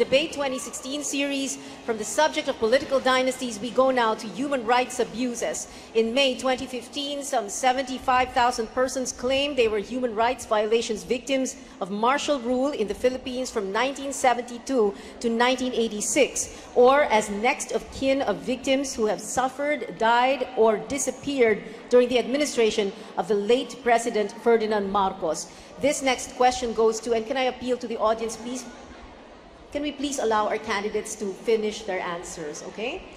Debate 2016 series. From the subject of political dynasties, we go now to human rights abuses. In May 2015, some 75,000 persons claimed they were human rights violations victims of martial rule in the Philippines from 1972 to 1986, or as next of kin of victims who have suffered, died, or disappeared during the administration of the late President Ferdinand Marcos. This next question goes to, and can I appeal to the audience, please? Can we please allow our candidates to finish their answers, okay?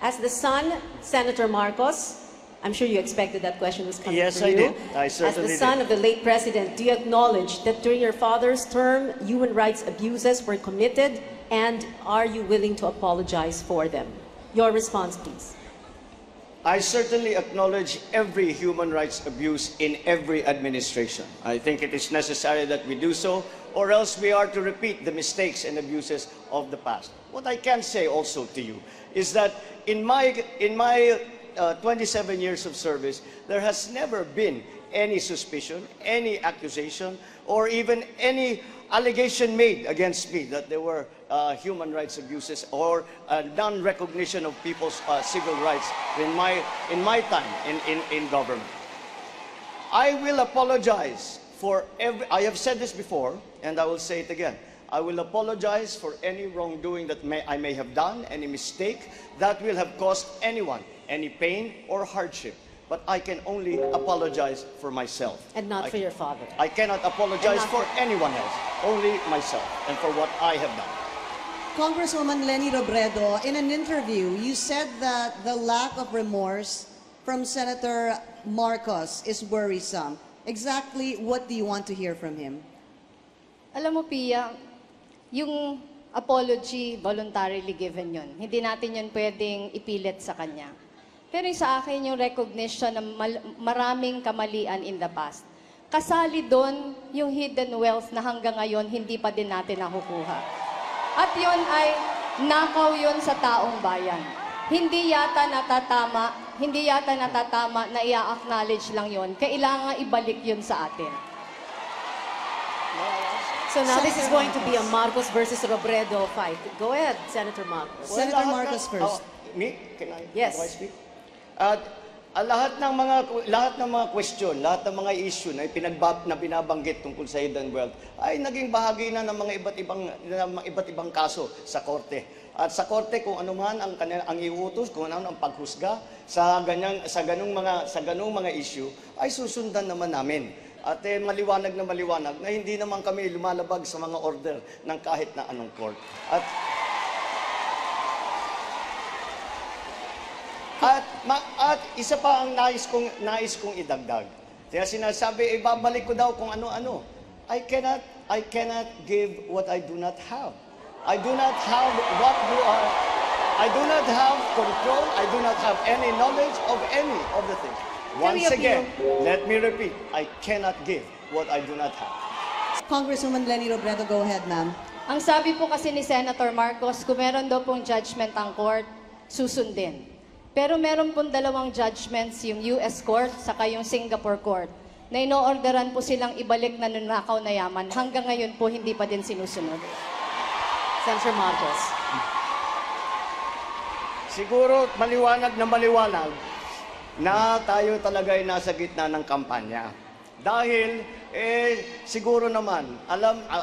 As the son, Senator Marcos, I'm sure you expected that question was coming yes, from you. Yes, I did. I certainly did. As the son of the late president, do you acknowledge that during your father's term, human rights abuses were committed, and are you willing to apologize for them? Your response, please. I certainly acknowledge every human rights abuse in every administration. I think it is necessary that we do so, or else we are to repeat the mistakes and abuses of the past. What I can say also to you is that in my 27 years of service, there has never been any suspicion, any accusation, or even any allegation made against me that there were human rights abuses or non-recognition of people's civil rights in my time in government. I will apologize for I have said this before, and I will say it again. I will apologize for any wrongdoing that I may have done, any mistake that will have caused anyone any pain or hardship. But I can only apologize for myself. And not for your father. I cannot apologize for anyone else, only myself and for what I have done. Congresswoman Leni Robredo, in an interview, you said that the lack of remorse from Senator Marcos is worrisome. Exactly what do you want to hear from him? Alam mo, Pia, yung apology, voluntarily given yun. Hindi natin yun pwedeng ipilit sa kanya. Pero sa akin yung recognition ng maraming kamalian in the past. Kasali doon yung hidden wealth na hanggang ngayon hindi pa din natin nakukuha. At yun ay nakaw yun sa taong bayan. Hindi yata natatama na i-acknowledge lang yun. Kailangan ibalik yun sa atin. So now this is going to be a Marcos versus Robredo fight. Go ahead, Senator Marcos. Senator Marcos first. Me? Can I? Yes. Do I speak? Lahat ng mga question, lahat ng mga issue na binabanggit tungkol sa hidden wealth ay naging bahagi na ng mga iba't ibang kaso sa korte. At sa korte, kung ano man ang iutos, kung ano ang paghusga sa ganung mga issue ay susundan naman namin. At maliwanag na hindi naman kami lumalabag sa mga order ng kahit na anong court. At isa pa ang nais kong idagdag. Kaya sinasabi, ibabalik ko daw kung ano-ano. I cannot give what I do not have. I do not have what you are. I do not have control. I do not have any knowledge of any of the things. Once again, let me repeat, I cannot give what I do not have. Congresswoman Leni Robredo, go ahead, ma'am. Ang sabi po kasi ni Senator Marcos, kung meron daw pong judgment ang court, susundin. Pero meron pong dalawang judgments, yung US Court saka yung Singapore Court, na ino-orderan po silang ibalik na nunakaw na yaman. Hanggang ngayon po, hindi pa din sinusunod. Senator Marcos. Siguro maliwanag na tayo talaga ay nasa gitna ng kampanya. Dahil, siguro naman,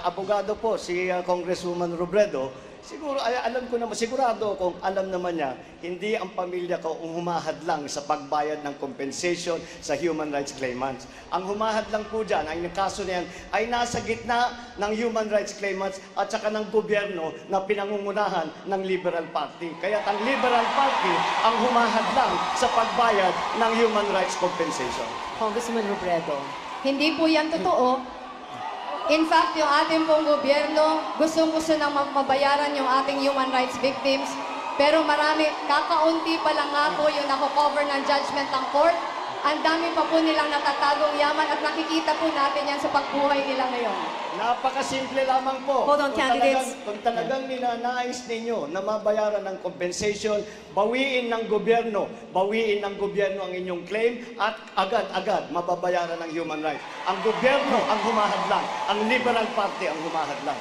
abogado po si Congresswoman Robredo, sigurado kung alam naman niya, hindi ang pamilya ko ang humahadlang sa pagbayad ng compensation sa human rights claimants. Ang humahadlang po dyan, ang kaso niyan, ay nasa gitna ng human rights claimants at saka ng gobyerno na pinangungunahan ng Liberal Party. Kaya ang Liberal Party ang humahadlang sa pagbayad ng human rights compensation. Congresswoman Robredo. Hindi po yan totoo. In fact, yung ating pong gobyerno, gustong-gusto nang mabayaran yung ating human rights victims. Pero kakaunti pa lang nga po yung nako-cover ng judgment ng court. Ang dami pa po nilang natatagong yaman at nakikita po natin yan sa pagbuhay nila ngayon. Napakasimple lamang po. Hold on, candidates. Kung talagang ninanais ninyo na mabayaran ng compensation, bawiin ng gobyerno ang inyong claim at agad-agad mababayaran ng human rights. Ang gobyerno ang humahadlang, ang Liberal Party ang humahadlang.